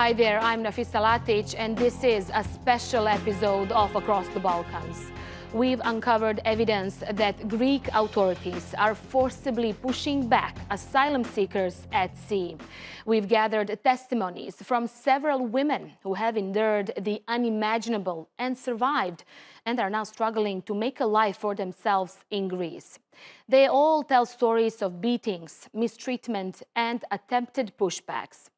Hi there, I'm Nafisa Latic, and this is a special episode of Across the Balkans. We've uncovered evidence that Greek authorities are forcibly pushing back asylum seekers at sea. We've gathered testimonies from several women who have endured the unimaginable and survived, and are now struggling to make a life for themselves in Greece. They all tell stories of beatings, mistreatment, and attempted pushbacks.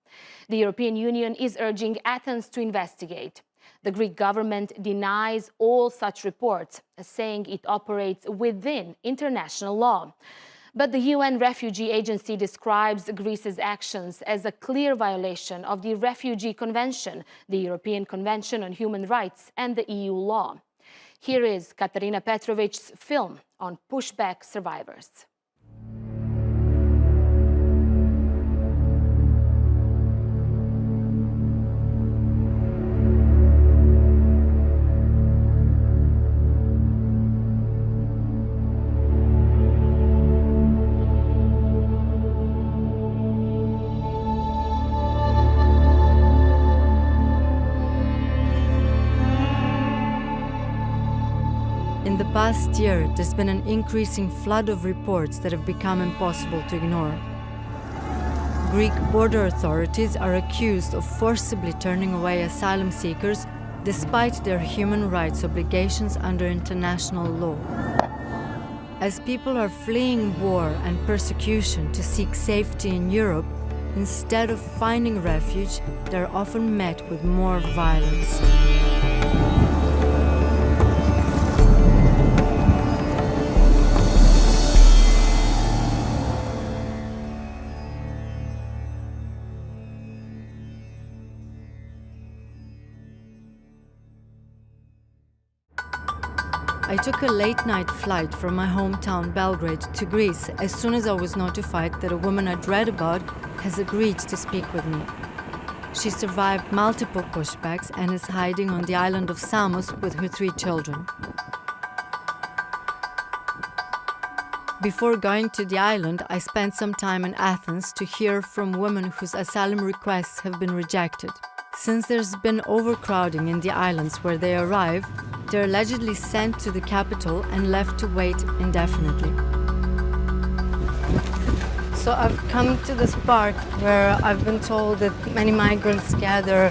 The European Union is urging Athens to investigate. The Greek government denies all such reports, saying it operates within international law. But the UN Refugee Agency describes Greece's actions as a clear violation of the Refugee Convention, the European Convention on Human Rights, and the EU law. Here is Katarina Petrovic's film on pushback survivors. In the past year, there's been an increasing flood of reports that have become impossible to ignore. Greek border authorities are accused of forcibly turning away asylum seekers despite their human rights obligations under international law. As people are fleeing war and persecution to seek safety in Europe, instead of finding refuge, they're often met with more violence. I took a late-night flight from my hometown Belgrade to Greece as soon as I was notified that a woman I'd read about has agreed to speak with me. She survived multiple pushbacks and is hiding on the island of Samos with her 3 children. Before going to the island, I spent some time in Athens to hear from women whose asylum requests have been rejected. Since there's been overcrowding in the islands where they arrive, they're allegedly sent to the capital and left to wait indefinitely. So I've come to this park where I've been told that many migrants gather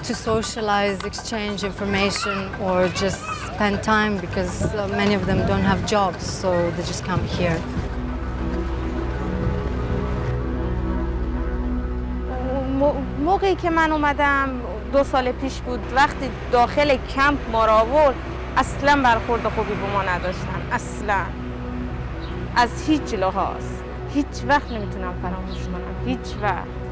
to socialize, exchange information, or just spend time because many of them don't have jobs, so they just come here. موقعی که من اومدم 2 سال پیش بود، وقتی داخل کمپ ما را آورد اصلا برخورد خوبی به ما نداشتن، اصلا از هیچ لحاظ. هیچ وقت نمیتونم فراموش کنم،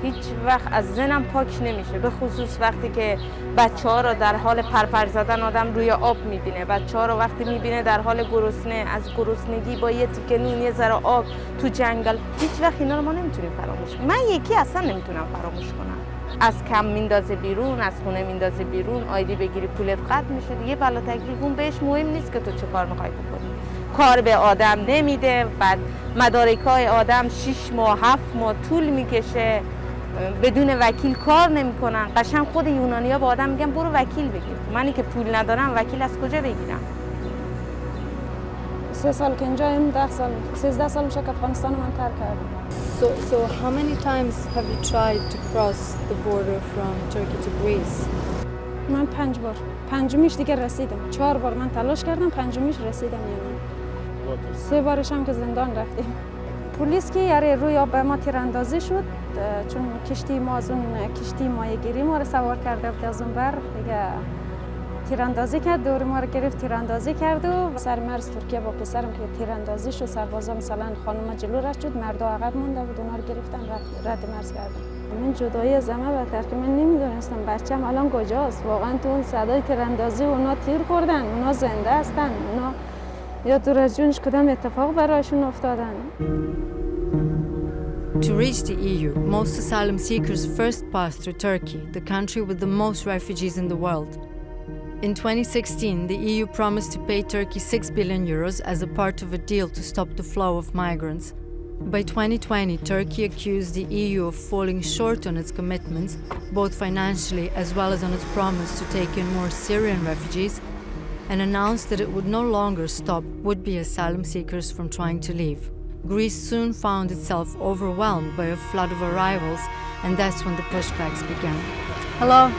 هیچ وقت از ذهنم پاک نمیشه، به خصوص وقتی که بچه ها را در حال پرپر زدن آدم روی آب میبینه، بچه ها را وقتی میبینه در حال گرسنه، از گرسنگی با یه تیکه نون یه ذره آب تو جنگل، هیچ وقت اینا رو ما نمیتونیم فراموش کنیم. من یکی اصلا نمیتونم فراموش کنم. از کم میندازه بیرون، از خونه میندازه بیرون، آیدی بگیری پولت قطع میشه، دیگه بلا تکلیف اون بهش مهم نیست که تو چه کار میخوای بکنی. کار به آدم نمیده، بعد مدارکای آدم 6 ماه 7 ماه طول میکشه، بدون وکیل کار نمیکنن. قشنگ خود یونانی‌ها با آدم میگن برو وکیل بگیر. منی که پول ندارم وکیل از کجا بگیرم؟ 3 سال که اینجایم، 10 سال 13 سال میشه که افغانستان من ترک کردم. So how many times have you tried to cross the border from Turkey to Greece? من 5 بار. پنجمیش دیگه رسیدم. 4 بار من تلاش کردم، پنجمیش رسیدم یعنی. 3 بارش هم که زندان رفتیم. پلیس که یاره روی آب به ما تیراندازی شد، چون کشتی ما از اون کشتی ماهیگیری ما رو سوار کرده بود از اون بر، دیگه تیراندازی کرد، دور ما رو گرفت تیراندازی کرد و سر مرز ترکیه با پسرم که تیراندازی شد، سربازا مثلا خانم جلو رد شد، مردا عقب مونده بود، اونا رو گرفتن رد مرز کردن. من جدایی از همه بدتر که من نمیدونستم بچه‌م الان کجاست. واقعا تو اون صدای تیراندازی اونا تیر خوردن، اونا زنده هستن، اونا یا دور از جونش کدام اتفاق برایشون افتادن. To reach the EU, most asylum seekers first pass through Turkey, the country with the most refugees in the world. In 2016, the EU promised to pay Turkey €6 billion as a part of a deal to stop the flow of migrants. By 2020, Turkey accused the EU of falling short on its commitments, both financially as well as on its promise to take in more Syrian refugees, and announced that it would no longer stop would-be asylum seekers from trying to leave. Greece soon found itself overwhelmed by a flood of arrivals, and that's when the pushbacks began. Hello.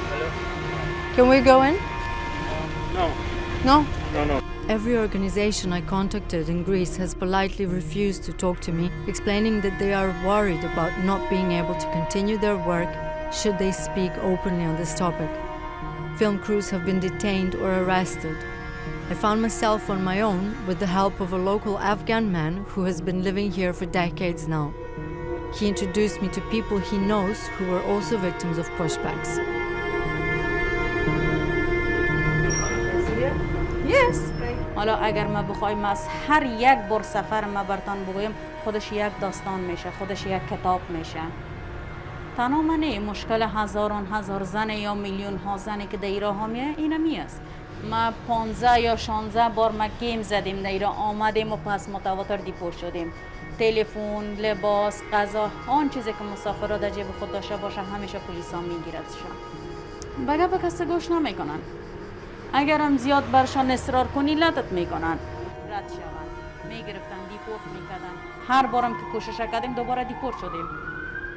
Can we go in? No. No? No. Every organization I contacted in Greece has politely refused to talk to me, explaining that they are worried about not being able to continue their work should they speak openly on this topic. Film crews have been detained or arrested. I found myself on my own with the help of a local Afghan man who has been living here for decades now. He introduced me to people he knows who were also victims of pushbacks. Yes. حالا اگر ما بخوایم از هر یک بار سفر ما برتان بگویم خودش یک داستان میشه، خودش یک کتاب میشه. تنها منه مشکل هزاران هزار زن یا میلیون ها زنی که دیره ها میه اینمی است. ما 15 یا 16 بار ما گیم زدیم دیره آمدیم و پس متواتر دیپورت شدیم. تلفن، لباس، غذا، آن چیزی که مسافرها در جیب خود داشته باشه همیشه پلیسا میگیردشان. بگه به کسی گوش نمیکنن. اگر هم زیاد برشان اصرار کنی لطت میکنن. رد شوند. میگرفتن دیپورت میکردن. هر بارم که کوشش کردیم دوباره دیپورت شدیم.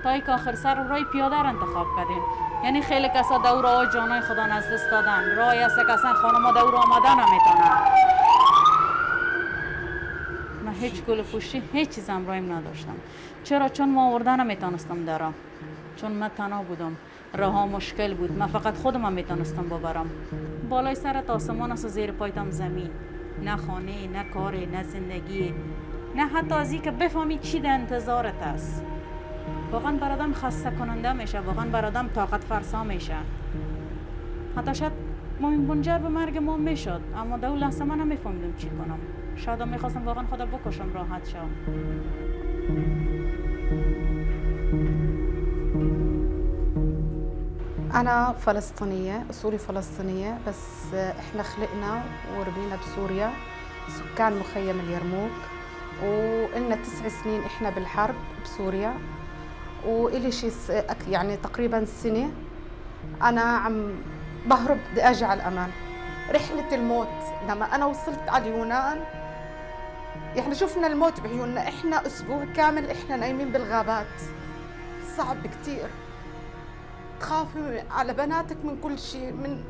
تا ای که آخر سر راه پیاده را انتخاب کردیم. یعنی خیلی کسا دور آی جانای خدا از دست دادن. راهی است که اصلا خانما دور آمدن نمیتونن. من هیچ گل پوشی هیچ چیزم رایم نداشتم. چرا؟ چون ما آوردن نمیتونستم درام. چون من تنها بودم. راه مشکل بود. من فقط خودم میتونستم ببرم. بالای سرت آسمان است و زیر پایتم زمین. نه خانه، نه کار، نه زندگی. نه حتی از این که بفهمی چی در انتظارت است. واقعا برادم خسته کننده میشه. واقعا برادم طاقت فرسا میشه. حتی شاید منجر به مرگ ما میشد. اما در اون لحظه من نمیفهمیدم چی کنم. شاید میخواستم واقعا خدا بکشم راحت شم. أنا فلسطينية، أصولي فلسطينية، بس إحنا خلقنا وربينا بسوريا، سكان مخيم اليرموك، وإلنا 9 سنين إحنا بالحرب بسوريا، وإلي شي يعني تقريباً سنة أنا عم بهرب بدي أجي على الأمان. رحلة الموت لما أنا وصلت على اليونان يعني شفنا الموت بعيوننا. إحنا أسبوع كامل إحنا نايمين بالغابات، صعب كتير. تخافي على بناتك من كل شيء. من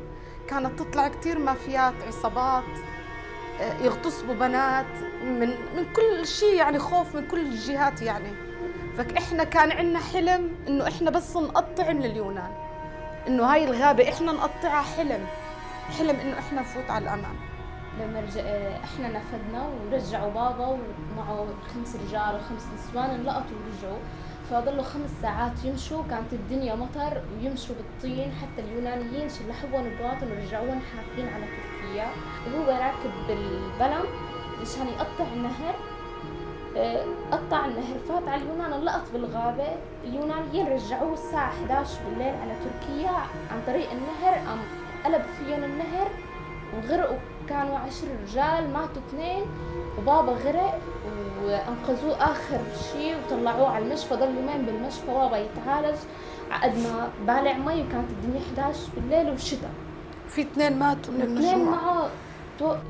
كانت تطلع كتير مافيات، عصابات يغتصبوا بنات، من كل شيء، يعني خوف من كل الجهات يعني. فإحنا كان عندنا حلم إنه إحنا بس نقطع من اليونان، إنه هاي الغابة إحنا نقطعها. حلم إنه إحنا نفوت على الأمان. لما احنا نفذنا ورجعوا بابا ومعه 5 رجال و5 نسوان، انلقطوا ورجعوا. فضلوا 5 ساعات يمشوا، كانت الدنيا مطر ويمشوا بالطين. حتى اليونانيين شلحوهم بواطن ورجعوهم حافين على تركيا. وهو راكب بالبلم مشان يقطع النهر، قطع النهر، فات على اليونان، انلقط بالغابة. اليونانيين رجعوه الساعة 11 بالليل على تركيا عن طريق النهر. قام قلب فيهم النهر وغرقوا. كانوا 10 رجال، ماتوا 2 وبابا غرق، وانقذوه اخر شيء وطلعوه على المشفى. ضل يومين بالمشفى بابا يتعالج عقد ما بالع مي، وكانت الدنيا 11 بالليل والشتاء. في 2 ماتوا من النجوع. 2 معه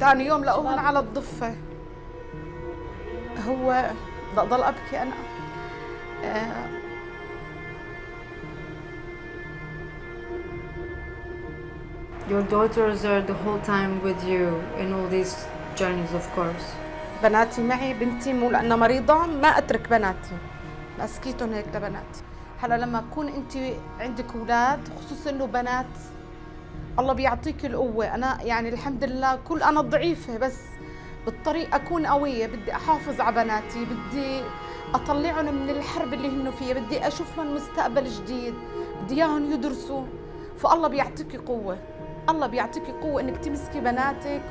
ثاني يوم لقوهن على الضفة. هو ضل أبكي أنا. Your daughters are the whole time with you in all these journeys, of course. بناتي معي. بنتي مو لأنها مريضة ما أترك بناتي، مسكيتهم هيك لبناتي. هلا لما تكون أنت عندك أولاد، خصوصاً إنه بنات، الله بيعطيك القوة. أنا يعني الحمد لله أنا ضعيفة، بس بالطريق أكون قوية. بدي أحافظ على بناتي، بدي أطلعهم من الحرب اللي هن فيها، بدي أشوف لهم مستقبل جديد، بدي إياهم يدرسوا. فالله بيعطيكي قوة. الله بيعطيكي قوة إنك تمسكي بناتك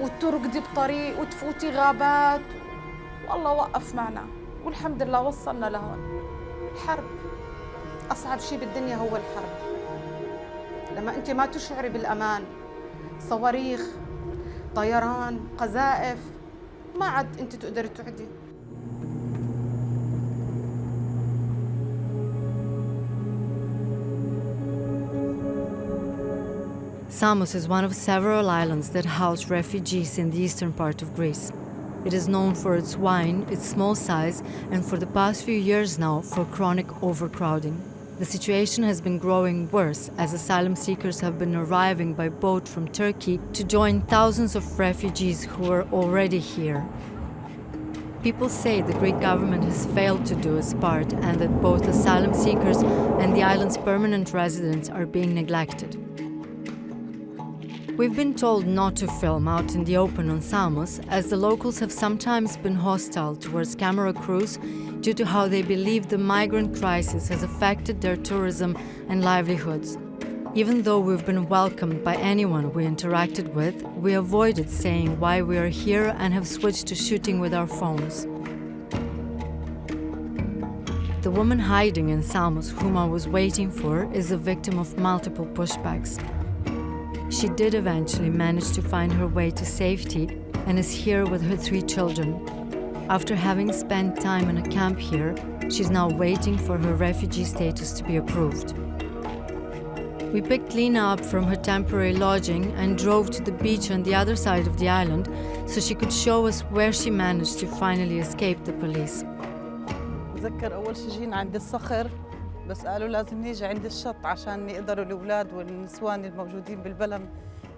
وتركضي بطريق وتفوتي غابات، والله وقف معنا والحمد لله وصلنا لهون. الحرب أصعب شيء بالدنيا هو الحرب. لما أنت ما تشعري بالأمان، صواريخ، طيران، قذائف، ما عاد أنت تقدري تعدي. Samos is one of several islands that house refugees in the eastern part of Greece. It is known for its wine, its small size, and for the past few years now for chronic overcrowding. The situation has been growing worse as asylum seekers have been arriving by boat from Turkey to join thousands of refugees who are already here. People say the Greek government has failed to do its part and that both asylum seekers and the island's permanent residents are being neglected. We've been told not to film out in the open on Samos, as the locals have sometimes been hostile towards camera crews due to how they believe the migrant crisis has affected their tourism and livelihoods. Even though we've been welcomed by anyone we interacted with, we avoided saying why we are here and have switched to shooting with our phones. The woman hiding in Samos, whom I was waiting for, is a victim of multiple pushbacks. She did eventually manage to find her way to safety and is here with her 3 children. After having spent time in a camp here, she's now waiting for her refugee status to be approved. We picked Lina up from her temporary lodging and drove to the beach on the other side of the island so she could show us where she managed to finally escape the police. بتذكر أول شي جينا عند الصخر، بس قالوا لازم نيجي عند الشط عشان يقدروا الأولاد والنسوان الموجودين بالبلم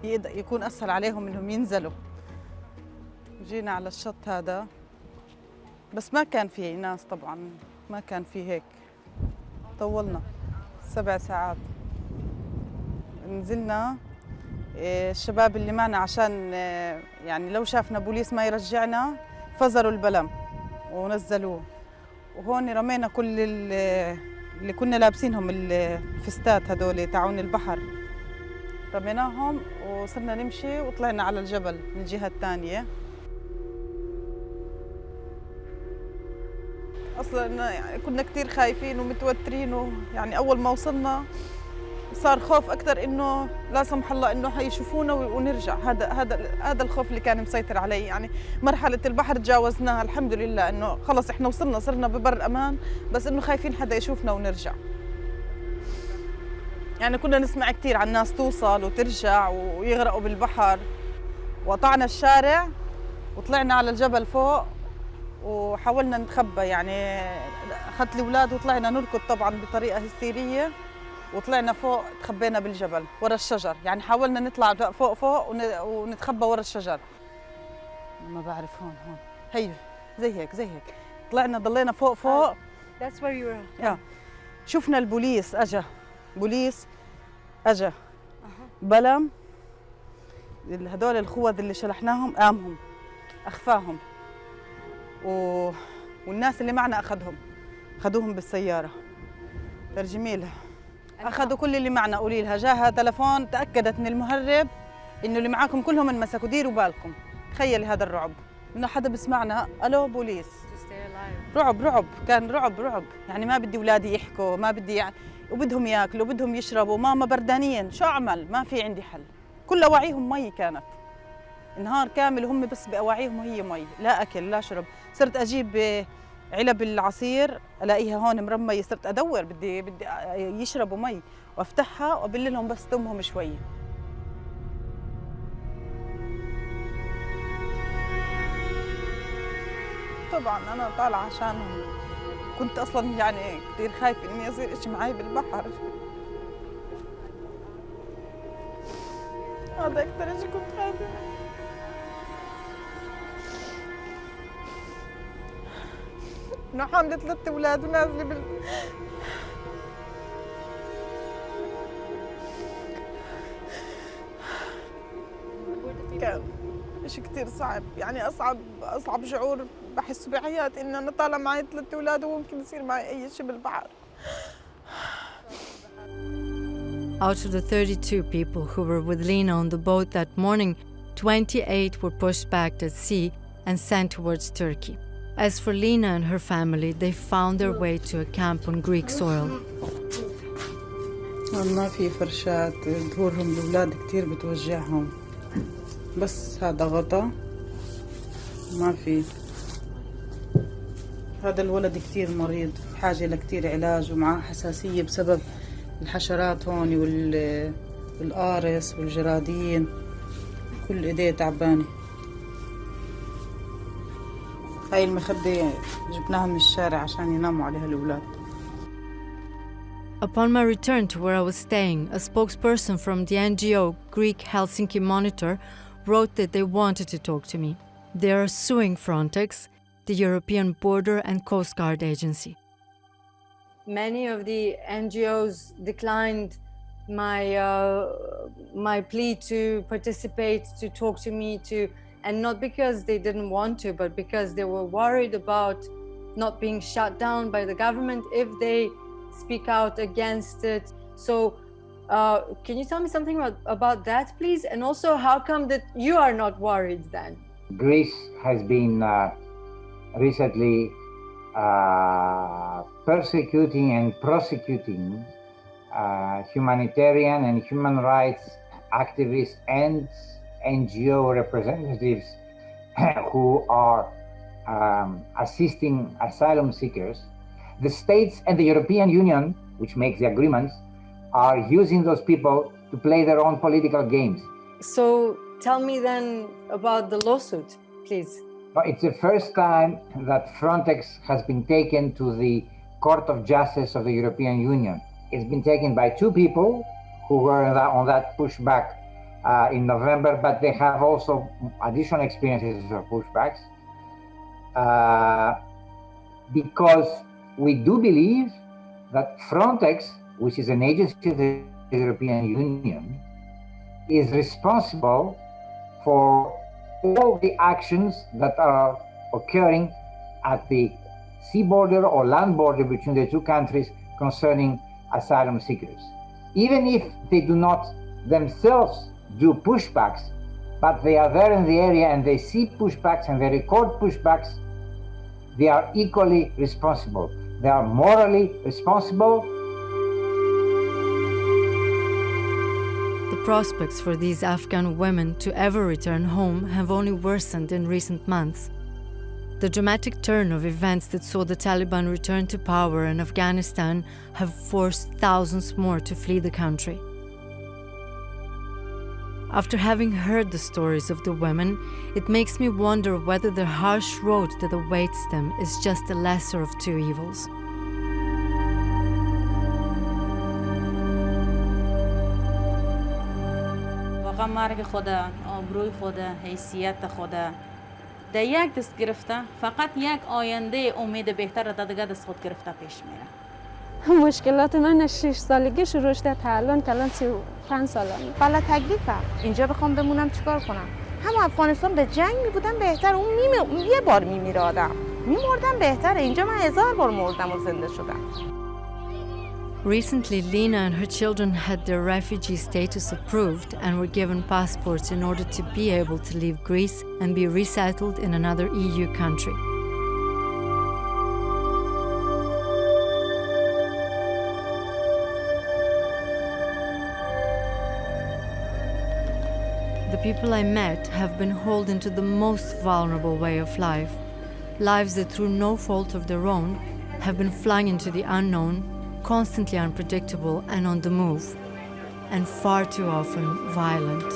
يكون أسهل عليهم إنهم ينزلوا. جينا على الشط هذا، بس ما كان فيه ناس طبعاً، ما كان فيه هيك. طولنا 7 ساعات. نزلنا الشباب اللي معنا عشان يعني لو شافنا بوليس ما يرجعنا، فزروا البلم ونزلوه. وهون رمينا كل اللي كنا لابسينهم الفستات هذول تاعون البحر، رميناهم وصرنا نمشي وطلعنا على الجبل من الجهة الثانية. أصلاً يعني كنا كتير خايفين ومتوترين، يعني أول ما وصلنا صار خوف أكثر إنه لا سمح الله إنه هيشوفونا ونرجع. هذا الخوف اللي كان مسيطر علي. يعني مرحلة البحر تجاوزناها الحمد لله، إنه خلص إحنا وصلنا صرنا ببر أمان، بس إنه خايفين حدا يشوفنا ونرجع. يعني كنا نسمع كثير عن ناس توصل وترجع ويغرقوا بالبحر. وقطعنا الشارع وطلعنا على الجبل فوق وحاولنا نتخبى، يعني أخذت الأولاد وطلعنا نركض طبعاً بطريقة هستيرية، وطلعنا فوق تخبينا بالجبل ورا الشجر. يعني حاولنا نطلع فوق ونتخبى ورا الشجر. ما بعرف هون هي زي هيك طلعنا ضلينا فوق. That's where you were. شفنا البوليس اجا بلم هدول الخوذ اللي شلحناهم، قامهم اخفاهم والناس اللي معنا اخذوهم بالسياره. ترجمي لها. اخذوا كل اللي معنا، قولي لها جاها تلفون تاكدت من المهرب انه اللي معاكم كلهم انمسكوا، ديروا بالكم. تخيلي هذا الرعب، انه حدا بسمعنا الو بوليس. رعب كان رعب. يعني ما بدي اولادي يحكوا، ما بدي يعني، وبدهم ياكلوا وبدهم يشربوا، ماما بردانين، شو اعمل؟ ما في عندي حل. كل اواعيهم مي كانت نهار كامل وهم بس باواعيهم وهي مي، لا اكل لا شرب. صرت اجيب علب العصير الاقيها هون مرميه، صرت ادور بدي يشربوا مي وافتحها وابللهم بس تمهم شوي. طبعا انا طالعه عشانهم، كنت اصلا يعني كثير خايفه اني يصير شيء معي بالبحر. هذا اكثر شيء كنت خايفه. انه حامله 3 اولاد ونازله كان شيء كثير صعب. يعني اصعب شعور بحسه بحياتي انه انا طالع معي 3 اولاد وممكن يصير معي اي شيء بالبحر. Out of the 32 people who were with Lina on the boat that morning, 28 were pushed back at sea and sent towards Turkey. As for Lina and her family, they found their way to a camp on Greek soil. ما في فرشات، ظهورهم الأولاد كتير بتوجعهم، بس هذا غطا ما في. هذا الولد كتير مريض، بحاجة لكتير علاج ومعاه حساسية بسبب الحشرات هون بالقارص والجرادين، كل ايديه تعبانة. هاي المخدة جبناها من الشارع عشان يناموا عليها الأولاد. Upon my return to where I was staying, a spokesperson from the NGO Greek Helsinki Monitor wrote that they wanted to talk to me. They are suing Frontex, the European Border and Coast Guard Agency. Many of the NGOs declined my plea to participate, to talk to me, and not because they didn't want to, but because they were worried about not being shut down by the government if they speak out against it. So can you tell me something about that, please? And also, how come that you are not worried then? Greece has been recently persecuting and prosecuting humanitarian and human rights activists and NGO representatives who are assisting asylum seekers. The states and the European Union, which makes the agreements, are using those people to play their own political games. So tell me then about the lawsuit, please. It's the first time that Frontex has been taken to the Court of Justice of the European Union. It's been taken by two people who were on that pushback in November, but they have also additional experiences of pushbacks. Because we do believe that Frontex, which is an agency of the European Union, is responsible for all the actions that are occurring at the sea border or land border between the two countries concerning asylum seekers. Even if they do not themselves do pushbacks, but they are there in the area and they see pushbacks and they record pushbacks, they are equally responsible. They are morally responsible. The prospects for these Afghan women to ever return home have only worsened in recent months. The dramatic turn of events that saw the Taliban return to power in Afghanistan have forced thousands more to flee the country. After having heard the stories of the women, it makes me wonder whether the harsh road that awaits them is just the lesser of two evils. واقعا مرگ خدا، آبروی خدا، حیثیت خدا در یک دست گرفته، فقط یک آینده امید بهتر را دیگه دست خود گرفته پیش میره. مشکلات من از 6 سالگی شروع شده تا الان 35 سالم. بلا تکلیفم اینجا بخوام بمونم چیکار کنم؟ هم افغانستان به جنگ میبودم بهتر، اون یه بار میمیره آدم، میمردم بهتره. اینجا من 1000 بار مردم و زنده شدم. Recently, Lena and her children had their refugee status approved and were given passports in order to be able to leave Greece and be resettled in another EU country. The people I met have been hauled into the most vulnerable way of life. Lives that, through no fault of their own, have been flung into the unknown, constantly unpredictable and on the move, and far too often violent.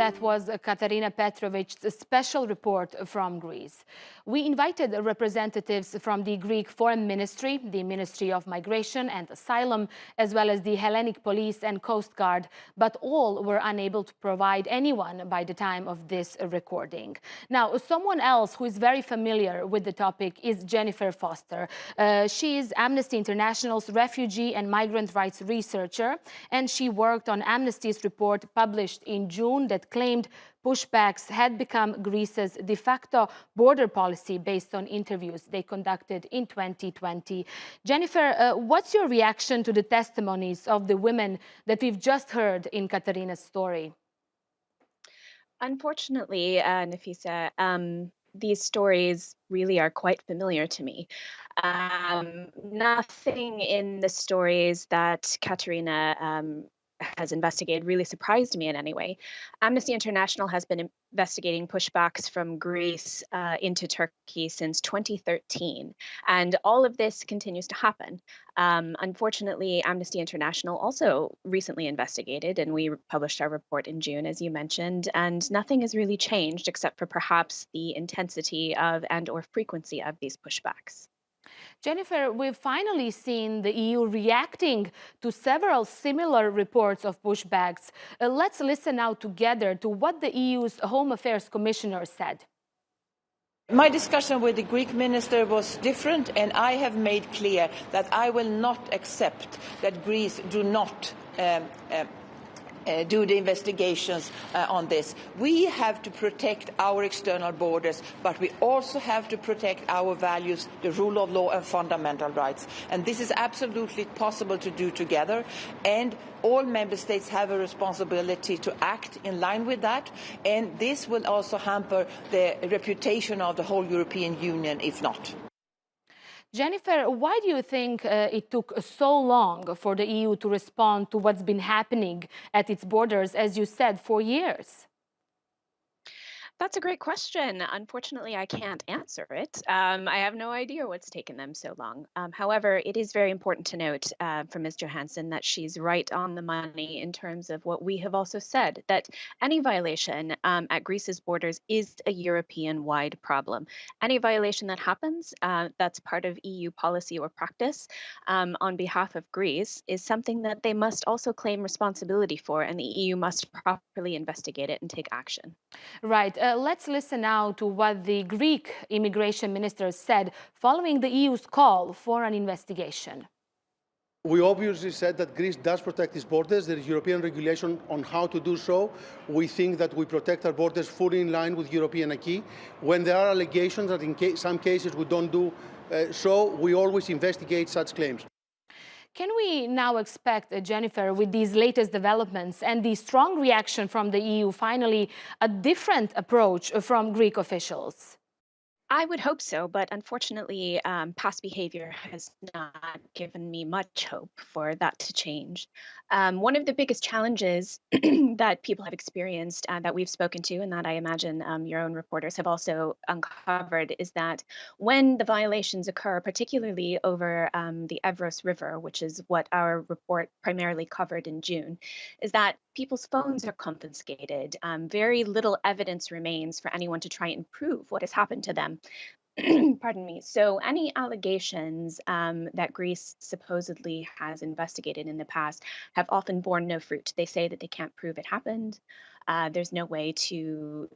That was Katarina Petrovic's special report from Greece. We invited representatives from the Greek Foreign Ministry, the Ministry of Migration and Asylum, as well as the Hellenic Police and Coast Guard, but all were unable to provide anyone by the time of this recording. Now, someone else who is very familiar with the topic is Jennifer Foster. She is Amnesty International's refugee and migrant rights researcher, and she worked on Amnesty's report published in June that claimed pushbacks had become Greece's de facto border policy based on interviews they conducted in 2020. Jennifer, what's your reaction to the testimonies of the women that we've just heard in Katarina's story? Unfortunately, Nafisa, these stories really are quite familiar to me. Nothing in the stories that Katarina has investigated really surprised me in any way. Amnesty International has been investigating pushbacks from Greece into Turkey since 2013, and all of this continues to happen. Unfortunately, Amnesty International also recently investigated, and we published our report in June, as you mentioned, and nothing has really changed except for perhaps the intensity of and/or frequency of these pushbacks. Jennifer, we've finally seen the EU reacting to several similar reports of pushbacks. Let's listen now together to what the EU's Home Affairs Commissioner said. My discussion with the Greek minister was different, and I have made clear that I will not accept that Greece do not do the investigations on this. We have to protect our external borders, but we also have to protect our values, the rule of law and fundamental rights. And this is absolutely possible to do together. And all member states have a responsibility to act in line with that. And this will also hamper the reputation of the whole European Union if not. Jennifer, why do you think it took so long for the EU to respond to what's been happening at its borders, as you said, for years? That's a great question. Unfortunately, I can't answer it. I have no idea what's taken them so long. However, it is very important to note from Ms. Johansson that she's right on the money in terms of what we have also said, that any violation at Greece's borders is a European-wide problem. Any violation that happens that's part of EU policy or practice on behalf of Greece is something that they must also claim responsibility for, and the EU must properly investigate it and take action. Right. Let's listen now to what the Greek immigration minister said following the EU's call for an investigation. We obviously said that Greece does protect its borders. There is European regulation on how to do so. We think that we protect our borders fully in line with European acquis. When there are allegations that in some cases we don't do so, we always investigate such claims. Can we now expect, Jennifer, with these latest developments and the strong reaction from the EU, finally a different approach from Greek officials? I would hope so, but unfortunately, past behavior has not given me much hope for that to change. One of the biggest challenges that people have experienced that we've spoken to, and that I imagine your own reporters have also uncovered, is that when the violations occur, particularly over the Evros River, which is what our report primarily covered in June, is that people's phones are confiscated. Very little evidence remains for anyone to try and prove what has happened to them. Pardon me. So any allegations that Greece supposedly has investigated in the past have often borne no fruit. They say that they can't prove it happened. There's no way to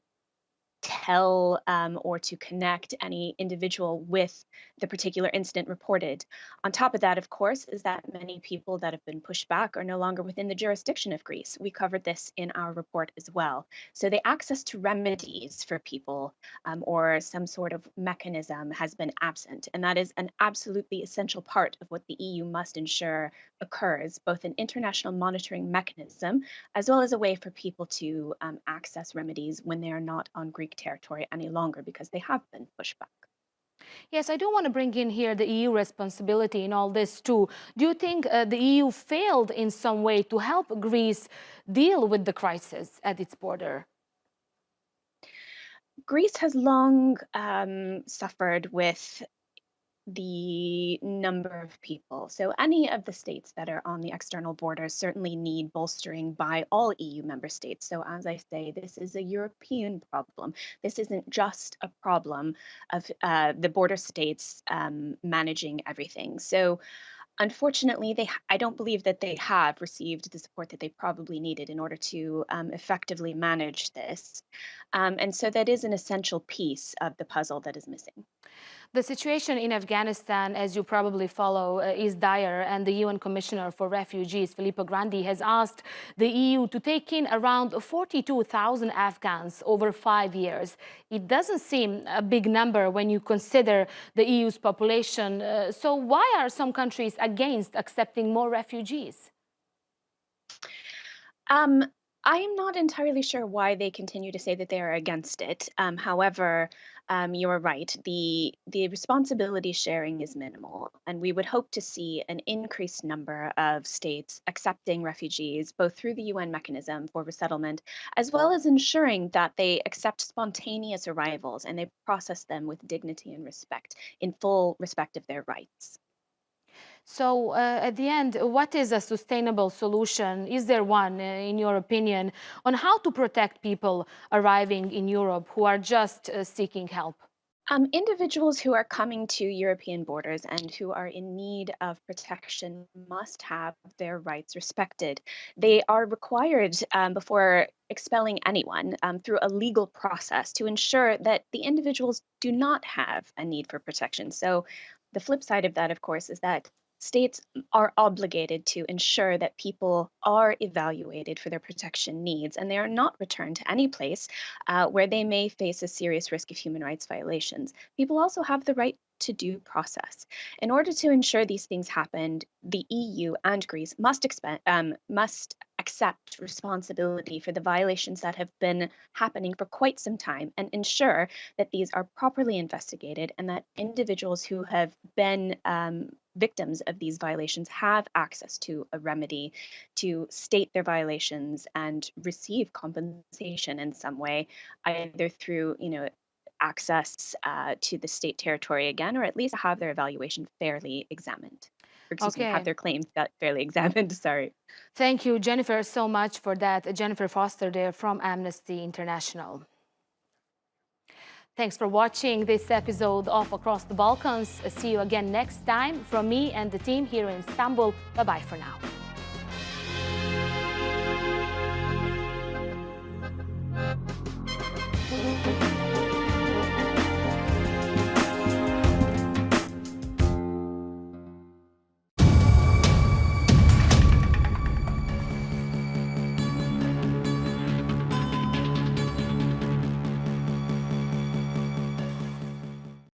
tell or to connect any individual with the particular incident reported. On top of that, of course, is that many people that have been pushed back are no longer within the jurisdiction of Greece. We covered this in our report as well. So the access to remedies for people or some sort of mechanism has been absent. And that is an absolutely essential part of what the EU must ensure occurs, both an international monitoring mechanism as well as a way for people to access remedies when they are not on Greek territory any longer because they have been pushed back. Yes, I do want to bring in here the EU responsibility in all this too. Do you think the EU failed in some way to help Greece deal with the crisis at its border? Greece has long suffered with the number of people. So any of the states that are on the external borders certainly need bolstering by all EU member states. So as I say, this is a European problem. This isn't just a problem of the border states managing everything. So unfortunately, I don't believe that they have received the support that they probably needed in order to effectively manage this. And so that is an essential piece of the puzzle that is missing. The situation in Afghanistan, as you probably follow, is dire, and the UN Commissioner for Refugees, Filippo Grandi, has asked the EU to take in around 42,000 Afghans over 5 years. It doesn't seem a big number when you consider the EU's population. So why are some countries against accepting more refugees? I am not entirely sure why they continue to say that they are against it. However, you're right. The responsibility sharing is minimal, and we would hope to see an increased number of states accepting refugees, both through the UN mechanism for resettlement, as well as ensuring that they accept spontaneous arrivals and they process them with dignity and respect, in full respect of their rights. So at the end, what is a sustainable solution? Is there one, in your opinion, on how to protect people arriving in Europe who are just seeking help? Individuals who are coming to European borders and who are in need of protection must have their rights respected. They are required, before expelling anyone, through a legal process to ensure that the individuals do not have a need for protection. So the flip side of that, of course, is that states are obligated to ensure that people are evaluated for their protection needs and they are not returned to any place where they may face a serious risk of human rights violations. People also have the right to due process. In order to ensure these things happen, the EU and Greece must accept responsibility for the violations that have been happening for quite some time and ensure that these are properly investigated and that individuals who have been victims of these violations have access to a remedy to state their violations and receive compensation in some way, either through, access to the state territory again, or at least have their evaluation fairly examined. Or, excuse me, have their claims fairly examined, sorry. Thank you, Jennifer, so much for that. Jennifer Foster there from Amnesty International. Thanks for watching this episode of Across the Balkans. See you again next time from me and the team here in Istanbul. Bye-bye for now.